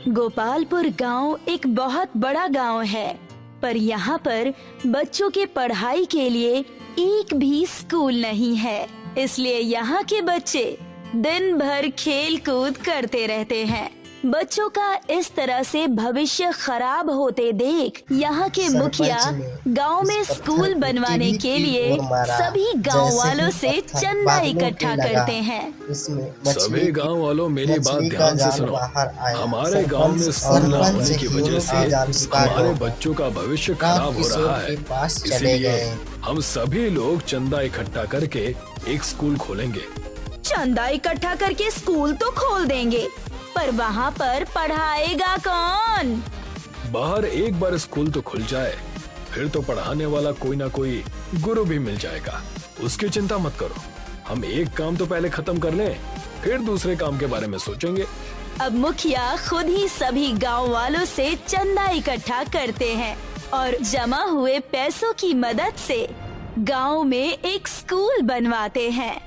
गोपालपुर गांव एक बहुत बड़ा गांव है, पर यहाँ पर बच्चों के पढ़ाई के लिए एक भी स्कूल नहीं है। इसलिए यहाँ के बच्चे दिन भर खेल कूद करते रहते हैं। बच्चों का इस तरह से भविष्य खराब होते देख यहाँ के मुखिया गांव में स्कूल बनवाने के लिए सभी गांव वालों से चंदा इकट्ठा करते हैं। सभी गांव वालों मेरी बात ध्यान से सुनो। हमारे गांव में स्कूल न होने की वजह से हमारे बच्चों का भविष्य खराब हो रहा है। इसलिए हम सभी लोग चंदा इकट्ठा करके एक स्कूल खोलेंगे। चंदा इकट्ठा करके स्कूल तो खोल देंगे, पर वहाँ पर पढ़ाएगा कौन? बाहर एक बार स्कूल तो खुल जाए, फिर तो पढ़ाने वाला कोई ना कोई गुरु भी मिल जाएगा। उसकी चिंता मत करो, हम एक काम तो पहले खत्म कर लें, फिर दूसरे काम के बारे में सोचेंगे। अब मुखिया खुद ही सभी गांव वालों से चंदा इकट्ठा करते हैं और जमा हुए पैसों की मदद से गांव में एक स्कूल बनवाते हैं।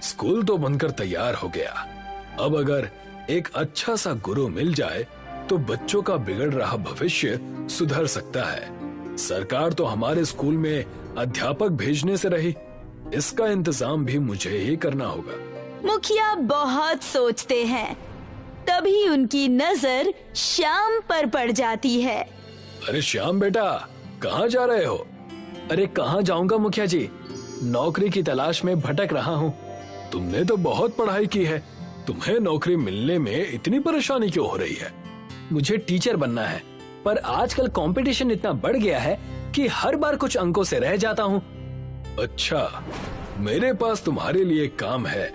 स्कूल तो बनकर तैयार हो गया। अब अगर एक अच्छा सा गुरु मिल जाए तो बच्चों का बिगड़ रहा भविष्य सुधर सकता है। सरकार तो हमारे स्कूल में अध्यापक भेजने से रही, इसका इंतजाम भी मुझे ही करना होगा। मुखिया बहुत सोचते हैं, तभी उनकी नजर श्याम पर पड़ जाती है। अरे श्याम बेटा, कहाँ जा रहे हो? अरे कहाँ जाऊंगा मुखिया जी, नौकरी की तलाश में भटक रहा हूँ। तुमने तो बहुत पढ़ाई की है, तुम्हें नौकरी मिलने में इतनी परेशानी क्यों हो रही है? मुझे टीचर बनना है, पर आजकल कंपटीशन इतना बढ़ गया है कि हर बार कुछ अंकों से रह जाता हूँ। अच्छा, मेरे पास तुम्हारे लिए एक काम है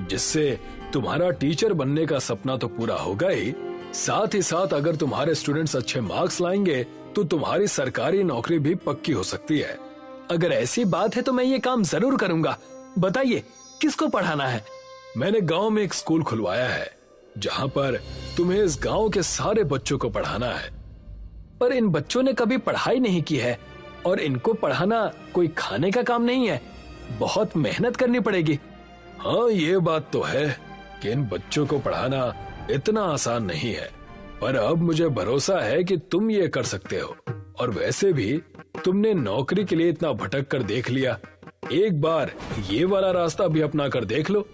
जिससे तुम्हारा टीचर बनने का सपना तो पूरा होगा ही साथ अगर तुम्हारे स्टूडेंट्स अच्छे मार्क्स लाएंगे तो तुम्हारी सरकारी नौकरी भी पक्की हो सकती है। अगर ऐसी बात है तो मैं ये काम जरूर करूंगा। बताइए किसको पढ़ाना है? मैंने गांव में एक स्कूल खुलवाया है जहां पर तुम्हें इस गांव के सारे बच्चों को पढ़ाना है। पर इन बच्चों ने कभी पढ़ाई नहीं की है और इनको पढ़ाना कोई खाने का काम नहीं है, बहुत मेहनत करनी पड़ेगी। हाँ, ये बात तो है कि इन बच्चों को पढ़ाना इतना आसान नहीं है, पर अब मुझे भरोसा है कि तुम ये कर सकते हो। और वैसे भी तुमने नौकरी के लिए इतना भटक कर देख लिया, एक बार ये वाला रास्ता भी अपना कर देख लो।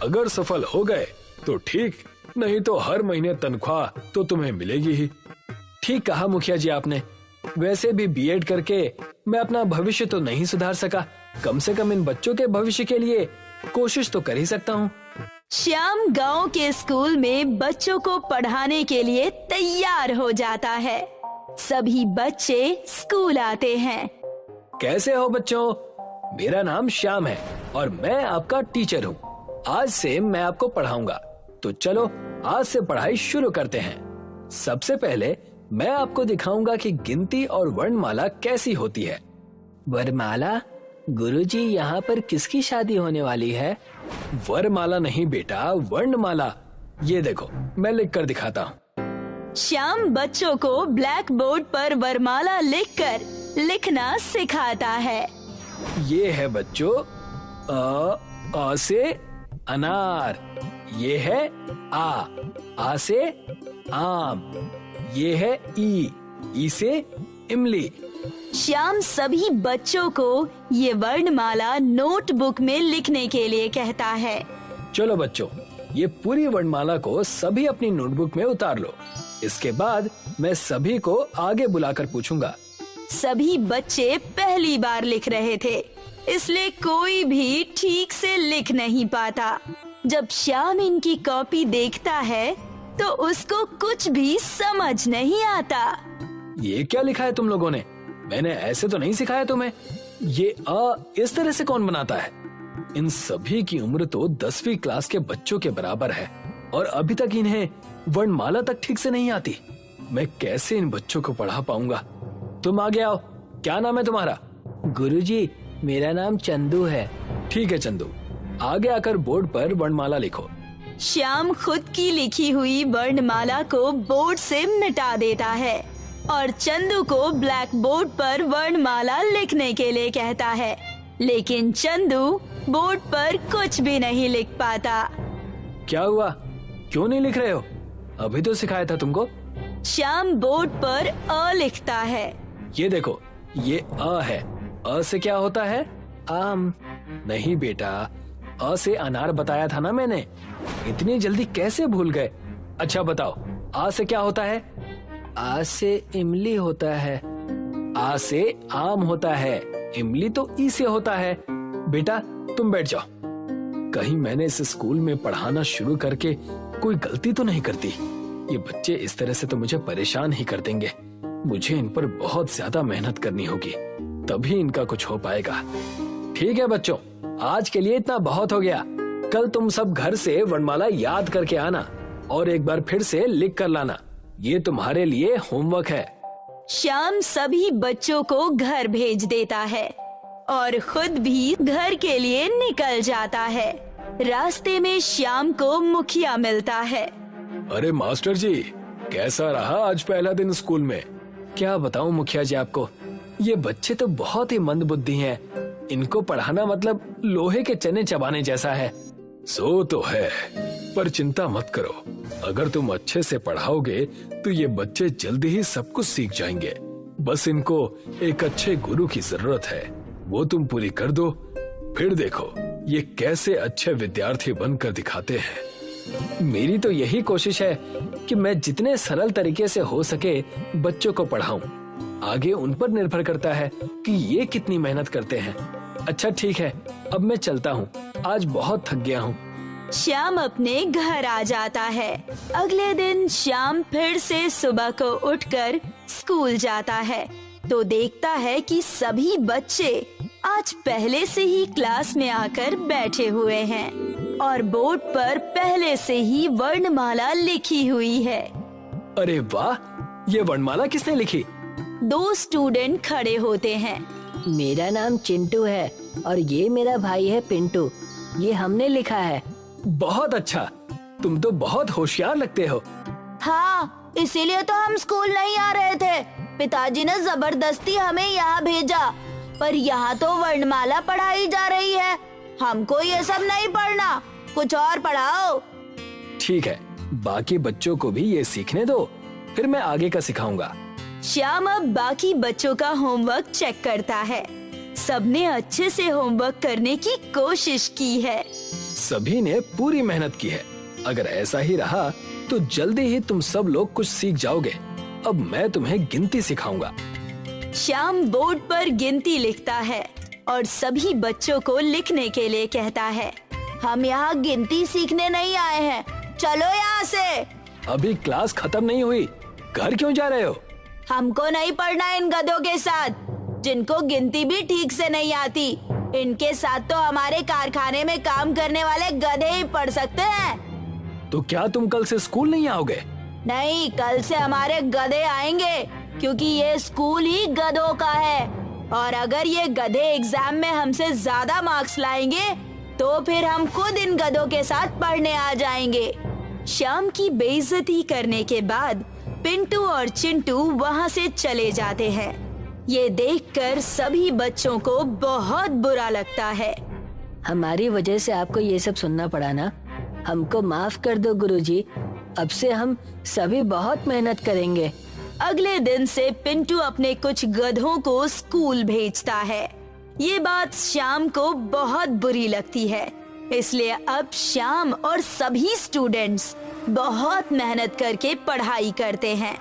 अगर सफल हो गए तो ठीक, नहीं तो हर महीने तनख्वाह तो तुम्हें मिलेगी ही। ठीक कहा मुखिया जी आपने। वैसे भी बीएड करके मैं अपना भविष्य तो नहीं सुधार सका, कम से कम इन बच्चों के भविष्य के लिए कोशिश तो कर ही सकता हूँ। श्याम गांव के स्कूल में बच्चों को पढ़ाने के लिए तैयार हो जाता है। सभी बच्चे स्कूल आते हैं। कैसे हो बच्चों? मेरा नाम श्याम है और मैं आपका टीचर हूँ। आज से मैं आपको पढ़ाऊंगा, तो चलो आज से पढ़ाई शुरू करते हैं। सबसे पहले मैं आपको दिखाऊंगा कि गिनती और वर्णमाला कैसी होती है। वरमाला? गुरुजी, यहाँ पर किसकी शादी होने वाली है? वरमाला नहीं बेटा, वर्णमाला। ये देखो मैं लिख कर दिखाता हूँ। श्याम बच्चों को ब्लैक बोर्ड पर वरमाला लिखकर लिखना सिखाता है। ये है बच्चों अ से अनार, ये है आ से आम, ये है ई से इमली। श्याम सभी बच्चों को ये वर्णमाला नोटबुक में लिखने के लिए कहता है। चलो बच्चों, ये पूरी वर्णमाला को सभी अपनी नोटबुक में उतार लो। इसके बाद मैं सभी को आगे बुलाकर पूछूंगा। सभी बच्चे पहली बार लिख रहे थे, इसलिए कोई भी ठीक से लिख नहीं पाता। जब श्याम इनकी कॉपी देखता है तो उसको कुछ भी समझ नहीं आता। ये क्या लिखा है तुम लोगों ने? मैंने ऐसे तो नहीं सिखाया तुम्हें। ये अ इस तरह से कौन बनाता है? इन सभी की उम्र तो 10वीं क्लास के बच्चों के बराबर है और अभी तक इन्हें वर्णमाला तक ठीक से नहीं आती। मैं कैसे इन बच्चों को पढ़ा पाऊंगा? तुम आगे आओ। क्या नाम है तुम्हारा? गुरुजी, मेरा नाम चंदू है। ठीक है चंदू, आगे आकर बोर्ड पर वर्णमाला लिखो। श्याम खुद की लिखी हुई वर्णमाला को बोर्ड से मिटा देता है और चंदू को ब्लैक बोर्ड पर वर्णमाला लिखने के लिए कहता है, लेकिन चंदू बोर्ड पर कुछ भी नहीं लिख पाता। क्या हुआ? क्यों नहीं लिख रहे हो? अभी तो सिखाया था तुमको। श्याम बोर्ड पर अ लिखता है। ये देखो, ये अ है। अ से क्या होता है? आम। नहीं बेटा, अ से अनार बताया था ना मैंने। इतनी जल्दी कैसे भूल गए? अच्छा बताओ, आ से क्या होता है? आ से इमली होता है। आ से आम होता है। इमली तो ई से होता है। बेटा तुम बैठ जाओ। कहीं मैंने इस स्कूल में पढ़ाना शुरू करके कोई गलती तो नहीं करती। ये बच्चे इस तरह से तो मुझे परेशान ही कर देंगे। मुझे इन पर बहुत ज्यादा मेहनत करनी होगी, तभी इनका कुछ हो पाएगा। ठीक है बच्चों, आज के लिए इतना बहुत हो गया। कल तुम सब घर से वर्णमाला याद करके आना और एक बार फिर से लिख कर लाना। ये तुम्हारे लिए होमवर्क है। श्याम सभी बच्चों को घर भेज देता है और खुद भी घर के लिए निकल जाता है। रास्ते में श्याम को मुखिया मिलता है। अरे मास्टर जी, कैसा रहा आज पहला दिन स्कूल में? क्या बताऊं मुखिया जी आपको, ये बच्चे तो बहुत ही मंदबुद्धि हैं। इनको पढ़ाना मतलब लोहे के चने चबाने जैसा है। सो तो है, पर चिंता मत करो। अगर तुम अच्छे से पढ़ाओगे तो ये बच्चे जल्दी ही सब कुछ सीख जाएंगे। बस इनको एक अच्छे गुरु की जरूरत है, वो तुम पूरी कर दो। फिर देखो ये कैसे अच्छे विद्यार्थी बनकर दिखाते हैं। मेरी तो यही कोशिश है कि मैं जितने सरल तरीके से हो सके बच्चों को पढ़ाऊं। आगे उन पर निर्भर करता है कि ये कितनी मेहनत करते हैं। अच्छा ठीक है, अब मैं चलता हूँ, आज बहुत थक गया हूँ। श्याम अपने घर आ जाता है। अगले दिन श्याम फिर से सुबह को उठकर स्कूल जाता है तो देखता है कि सभी बच्चे आज पहले से ही क्लास में आकर बैठे हुए हैं और बोर्ड पर पहले से ही वर्णमाला लिखी हुई है। अरे वाह, ये वर्णमाला किसने लिखी? 2 स्टूडेंट खड़े होते हैं। मेरा नाम चिंटू है और ये मेरा भाई है पिंटू। ये हमने लिखा है। बहुत अच्छा, तुम तो बहुत होशियार लगते हो। हाँ, इसीलिए तो हम स्कूल नहीं आ रहे थे। पिताजी ने जबरदस्ती हमें यहाँ भेजा, पर यहाँ तो वर्णमाला पढ़ाई जा रही है। हमको ये सब नहीं पढ़ना, कुछ और पढ़ाओ। ठीक है, बाकी बच्चों को भी ये सीखने दो, फिर मैं आगे का सिखाऊंगा। श्याम अब बाकी बच्चों का होमवर्क चेक करता है। सबने अच्छे से होमवर्क करने की कोशिश की है। सभी ने पूरी मेहनत की है। अगर ऐसा ही रहा तो जल्दी ही तुम सब लोग कुछ सीख जाओगे। अब मैं तुम्हें गिनती सिखाऊंगा। श्याम बोर्ड पर गिनती लिखता है और सभी बच्चों को लिखने के लिए कहता है। हम यहाँ गिनती सीखने नहीं आए हैं, चलो यहाँ से। अभी क्लास खत्म नहीं हुई, घर क्यों जा रहे हो? हमको नहीं पढ़ना इन गधों के साथ, जिनको गिनती भी ठीक से नहीं आती। इनके साथ तो हमारे कारखाने में काम करने वाले गधे ही पढ़ सकते हैं। तो क्या तुम कल से स्कूल नहीं आओगे? नहीं, कल से हमारे गधे आएंगे, क्योंकि ये स्कूल ही गधों का है। और अगर ये गधे एग्जाम में हमसे ज्यादा मार्क्स लाएंगे तो फिर हम खुद इन गधों के साथ पढ़ने आ जाएंगे। श्याम की बेइज्जती करने के बाद पिंटू और चिंटू वहाँ से चले जाते हैं। ये देखकर सभी बच्चों को बहुत बुरा लगता है। हमारी वजह से आपको ये सब सुनना पड़ा ना, हमको माफ कर दो गुरुजी। अब से हम सभी बहुत मेहनत करेंगे। अगले दिन से पिंटू अपने कुछ गधों को स्कूल भेजता है। ये बात श्याम को बहुत बुरी लगती है, इसलिए अब श्याम और सभी स्टूडेंट्स बहुत मेहनत करके पढ़ाई करते हैं।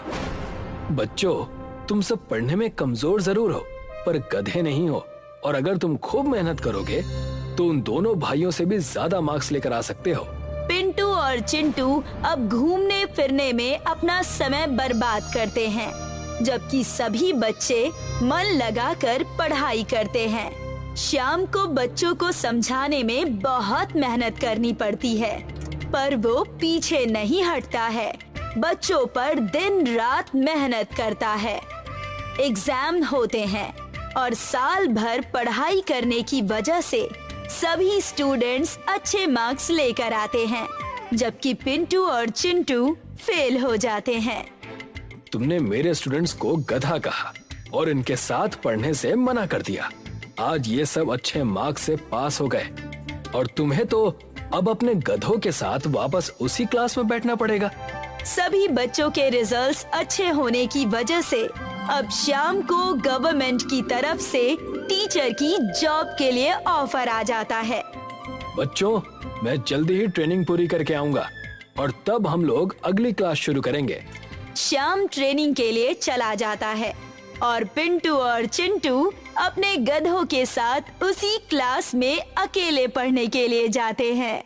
बच्चों, तुम सब पढ़ने में कमजोर जरूर हो, पर गधे नहीं हो। और अगर तुम खूब मेहनत करोगे तो उन दोनों भाइयों से भी ज्यादा मार्क्स लेकर आ सकते हो। पिंटू और चिंटू अब घूमने फिरने में अपना समय बर्बाद करते हैं, जबकि सभी बच्चे मन लगाकर पढ़ाई करते हैं। श्याम को बच्चों को समझाने में बहुत मेहनत करनी पड़ती है, पर वो पीछे नहीं हटता है। बच्चों पर दिन रात मेहनत करता है। एग्जाम होते हैं और साल भर पढ़ाई करने की वजह से सभी स्टूडेंट्स अच्छे मार्क्स लेकर आते हैं, जबकि पिंटू और चिंटू फेल हो जाते हैं। तुमने मेरे स्टूडेंट्स को गधा कहा और इनके साथ पढ़ने से मना कर दिया। आज ये सब अच्छे मार्क्स से पास हो गए और तुम्हें तो अब अपने गधों के साथ वापस उसी क्लास में बैठना पड़ेगा। सभी बच्चों के रिजल्ट्स अच्छे होने की वजह से अब श्याम को गवर्नमेंट की तरफ से टीचर की जॉब के लिए ऑफर आ जाता है। बच्चों, मैं जल्दी ही ट्रेनिंग पूरी करके आऊंगा और तब हम लोग अगली क्लास शुरू करेंगे। श्याम ट्रेनिंग के लिए चला जाता है और पिंटू और चिंटू अपने गधों के साथ उसी क्लास में अकेले पढ़ने के लिए जाते हैं।